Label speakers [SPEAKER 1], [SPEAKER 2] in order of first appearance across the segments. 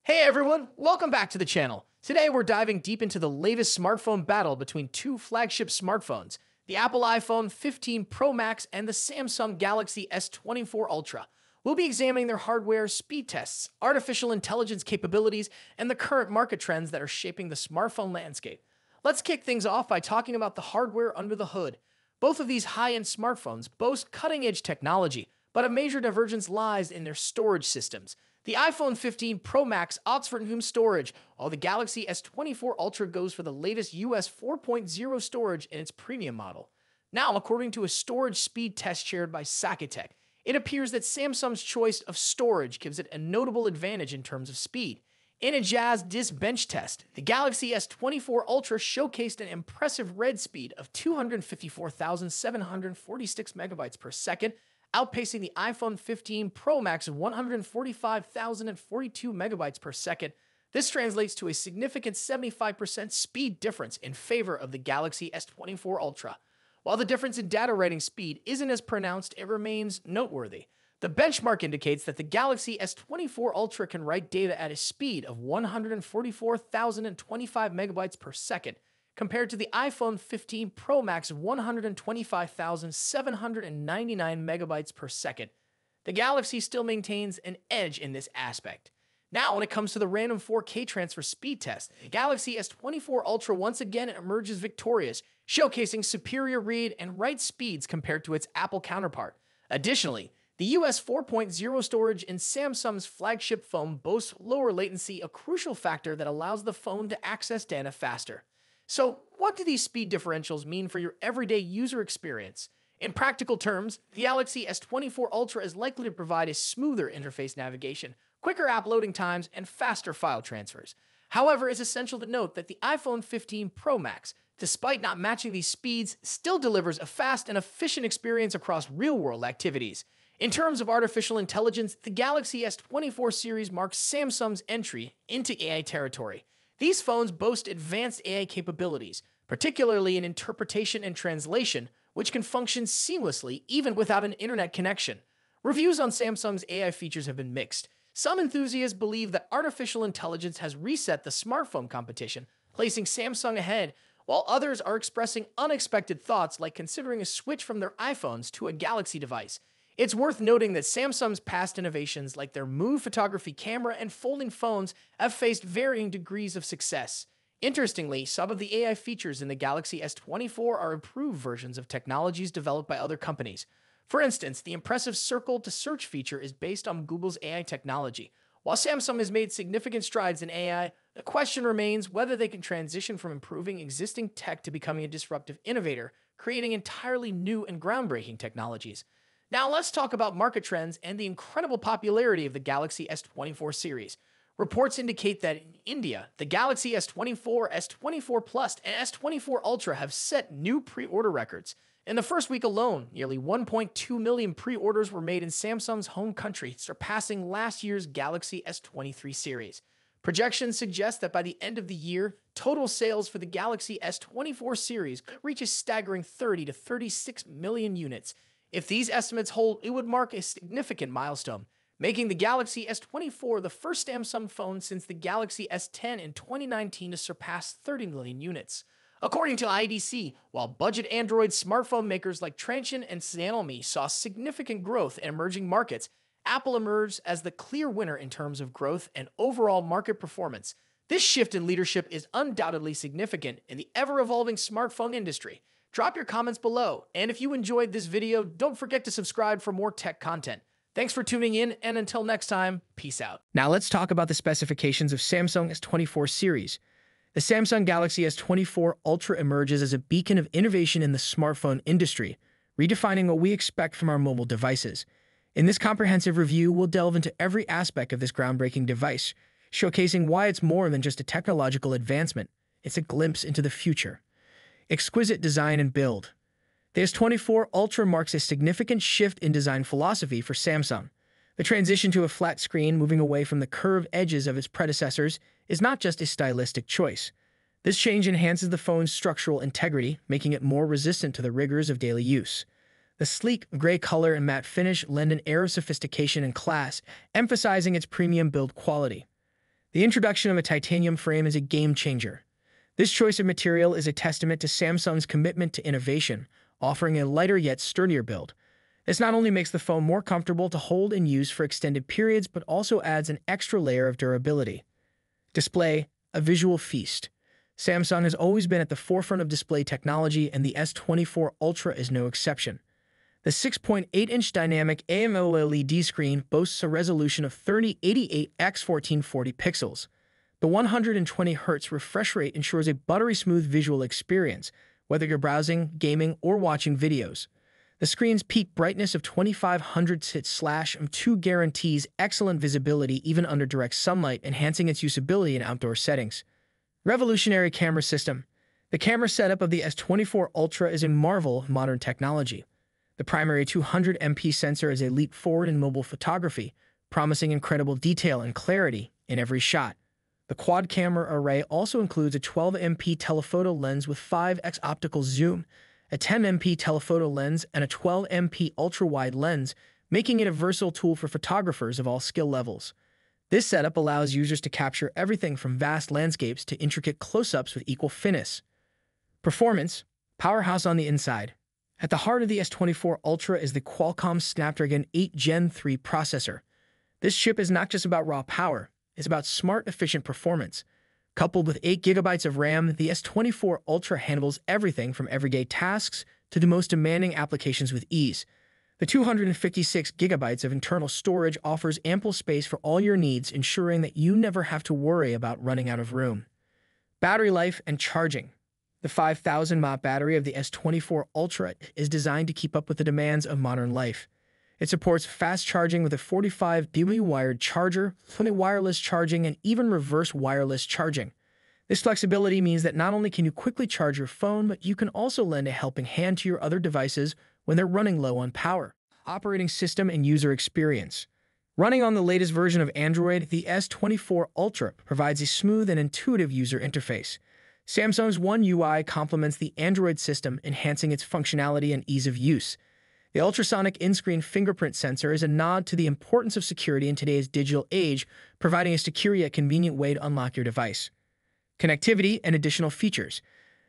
[SPEAKER 1] Hey everyone, welcome back to the channel. Today we're diving deep into the latest smartphone battle between two flagship smartphones, the Apple iPhone 15 Pro Max and the Samsung Galaxy S24 Ultra. We'll be examining their hardware, speed tests, artificial intelligence capabilities, and the current market trends that are shaping the smartphone landscape. Let's kick things off by talking about the hardware under the hood. Both of these high-end smartphones boast cutting-edge technology, but a major divergence lies in their storage systems. The iPhone 15 Pro Max opts for in-home storage, while the Galaxy S24 Ultra goes for the latest US 4.0 storage in its premium model. Now, according to a storage speed test shared by Semantic, it appears that Samsung's choice of storage gives it a notable advantage in terms of speed. In a Jazz Disk Bench test, the Galaxy S24 Ultra showcased an impressive read speed of 254,746 megabytes per second, outpacing the iPhone 15 Pro Max of 145,042 megabytes per second. This translates to a significant 75% speed difference in favor of the Galaxy S24 Ultra. While the difference in data writing speed isn't as pronounced, it remains noteworthy. The benchmark indicates that the Galaxy S24 Ultra can write data at a speed of 144,025 megabytes per second, compared to the iPhone 15 Pro Max of 125,799 megabytes per second. The Galaxy still maintains an edge in this aspect. Now, when it comes to the random 4K transfer speed test, the Galaxy S24 Ultra once again emerges victorious, showcasing superior read and write speeds compared to its Apple counterpart. Additionally, the US 4.0 storage in Samsung's flagship phone boasts lower latency, a crucial factor that allows the phone to access data faster. So, what do these speed differentials mean for your everyday user experience? In practical terms, the Galaxy S24 Ultra is likely to provide a smoother interface navigation, quicker app loading times, and faster file transfers. However, it's essential to note that the iPhone 15 Pro Max, despite not matching these speeds, still delivers a fast and efficient experience across real-world activities. In terms of artificial intelligence, the Galaxy S24 series marks Samsung's entry into AI territory. These phones boast advanced AI capabilities, particularly in interpretation and translation, which can function seamlessly even without an internet connection. Reviews on Samsung's AI features have been mixed. Some enthusiasts believe that artificial intelligence has reset the smartphone competition, placing Samsung ahead, while others are expressing unexpected thoughts like considering a switch from their iPhones to a Galaxy device. It's worth noting that Samsung's past innovations like their Move photography camera and folding phones have faced varying degrees of success. Interestingly, some of the AI features in the Galaxy S24 are improved versions of technologies developed by other companies. For instance, the impressive circle-to-search feature is based on Google's AI technology. While Samsung has made significant strides in AI, the question remains whether they can transition from improving existing tech to becoming a disruptive innovator, creating entirely new and groundbreaking technologies. Now let's talk about market trends and the incredible popularity of the Galaxy S24 series. Reports indicate that in India, the Galaxy S24, S24 Plus, and S24 Ultra have set new pre-order records. In the first week alone, nearly 1.2 million pre-orders were made in Samsung's home country, surpassing last year's Galaxy S23 series. Projections suggest that by the end of the year, total sales for the Galaxy S24 series could reach a staggering 30 to 36 million units. If these estimates hold, it would mark a significant milestone, making the Galaxy S24 the first Samsung phone since the Galaxy S10 in 2019 to surpass 30 million units. According to IDC, while budget Android smartphone makers like Transsion and Xiaomi saw significant growth in emerging markets, Apple emerged as the clear winner in terms of growth and overall market performance. This shift in leadership is undoubtedly significant in the ever-evolving smartphone industry. Drop your comments below, and if you enjoyed this video, don't forget to subscribe for more tech content. Thanks for tuning in, and until next time, peace out. Now let's talk about the specifications of Samsung S24 series. The Samsung Galaxy S24 Ultra emerges as a beacon of innovation in the smartphone industry, redefining what we expect from our mobile devices. In this comprehensive review, we'll delve into every aspect of this groundbreaking device, showcasing why it's more than just a technological advancement. It's a glimpse into the future. Exquisite design and build. The S24 Ultra marks a significant shift in design philosophy for Samsung. The transition to a flat screen, moving away from the curved edges of its predecessors, is not just a stylistic choice. This change enhances the phone's structural integrity, making it more resistant to the rigors of daily use. The sleek gray color and matte finish lend an air of sophistication and class, emphasizing its premium build quality. The introduction of a titanium frame is a game changer. This choice of material is a testament to Samsung's commitment to innovation, offering a lighter yet sturdier build. This not only makes the phone more comfortable to hold and use for extended periods, but also adds an extra layer of durability. Display, a visual feast. Samsung has always been at the forefront of display technology, and the S24 Ultra is no exception. The 6.8-inch dynamic AMOLED screen boasts a resolution of 3088 x 1440 pixels. The 120Hz refresh rate ensures a buttery-smooth visual experience, whether you're browsing, gaming, or watching videos. The screen's peak brightness of 2500 nits/2 guarantees excellent visibility even under direct sunlight, enhancing its usability in outdoor settings. Revolutionary camera system. The camera setup of the S24 Ultra is a marvel of modern technology. The primary 200MP sensor is a leap forward in mobile photography, promising incredible detail and clarity in every shot. The quad camera array also includes a 12MP telephoto lens with 5x optical zoom, a 10MP telephoto lens, and a 12MP ultra-wide lens, making it a versatile tool for photographers of all skill levels. This setup allows users to capture everything from vast landscapes to intricate close-ups with equal finesse. Performance, powerhouse on the inside. At the heart of the S24 Ultra is the Qualcomm Snapdragon 8 Gen 3 processor. This chip is not just about raw power, it's about smart, efficient performance. Coupled with 8 GB of RAM, the S24 Ultra handles everything from everyday tasks to the most demanding applications with ease. The 256 GB of internal storage offers ample space for all your needs, ensuring that you never have to worry about running out of room. Battery life and charging. The 5000 mAh battery of the S24 Ultra is designed to keep up with the demands of modern life. It supports fast charging with a 45W wired charger, wireless charging, and even reverse wireless charging. This flexibility means that not only can you quickly charge your phone, but you can also lend a helping hand to your other devices when they're running low on power. Operating system and user experience. Running on the latest version of Android, the S24 Ultra provides a smooth and intuitive user interface. Samsung's One UI complements the Android system, enhancing its functionality and ease of use. The ultrasonic in-screen fingerprint sensor is a nod to the importance of security in today's digital age, providing a secure yet convenient way to unlock your device. Connectivity and additional features.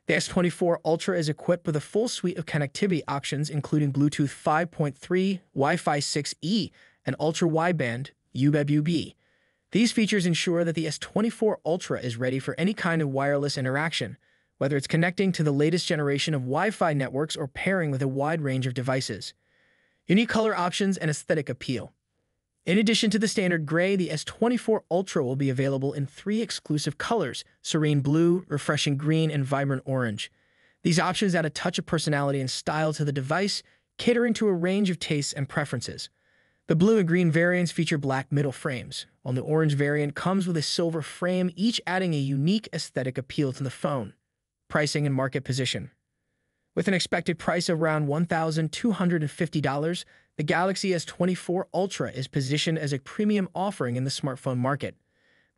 [SPEAKER 1] The S24 Ultra is equipped with a full suite of connectivity options, including Bluetooth 5.3, Wi-Fi 6E, and ultra-wideband UWB. These features ensure that the S24 Ultra is ready for any kind of wireless interaction, whether it's connecting to the latest generation of Wi-Fi networks or pairing with a wide range of devices. Unique color options and aesthetic appeal. In addition to the standard gray, the S24 Ultra will be available in 3 exclusive colors: serene blue, refreshing green, and vibrant orange. These options add a touch of personality and style to the device, catering to a range of tastes and preferences. The blue and green variants feature black middle frames, while the orange variant comes with a silver frame, each adding a unique aesthetic appeal to the phone. Pricing and market position. With an expected price of around $1,250, the Galaxy S24 Ultra is positioned as a premium offering in the smartphone market.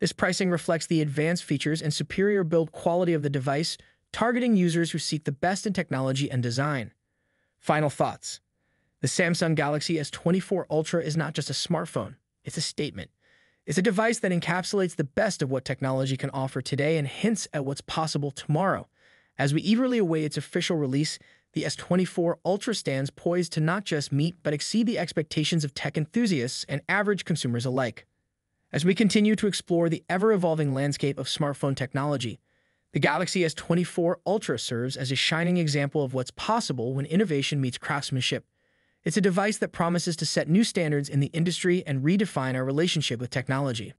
[SPEAKER 1] This pricing reflects the advanced features and superior build quality of the device, targeting users who seek the best in technology and design. Final thoughts. The Samsung Galaxy S24 Ultra is not just a smartphone, it's a statement. It's a device that encapsulates the best of what technology can offer today and hints at what's possible tomorrow. As we eagerly await its official release, the S24 Ultra stands poised to not just meet but exceed the expectations of tech enthusiasts and average consumers alike. As we continue to explore the ever-evolving landscape of smartphone technology, the Galaxy S24 Ultra serves as a shining example of what's possible when innovation meets craftsmanship. It's a device that promises to set new standards in the industry and redefine our relationship with technology.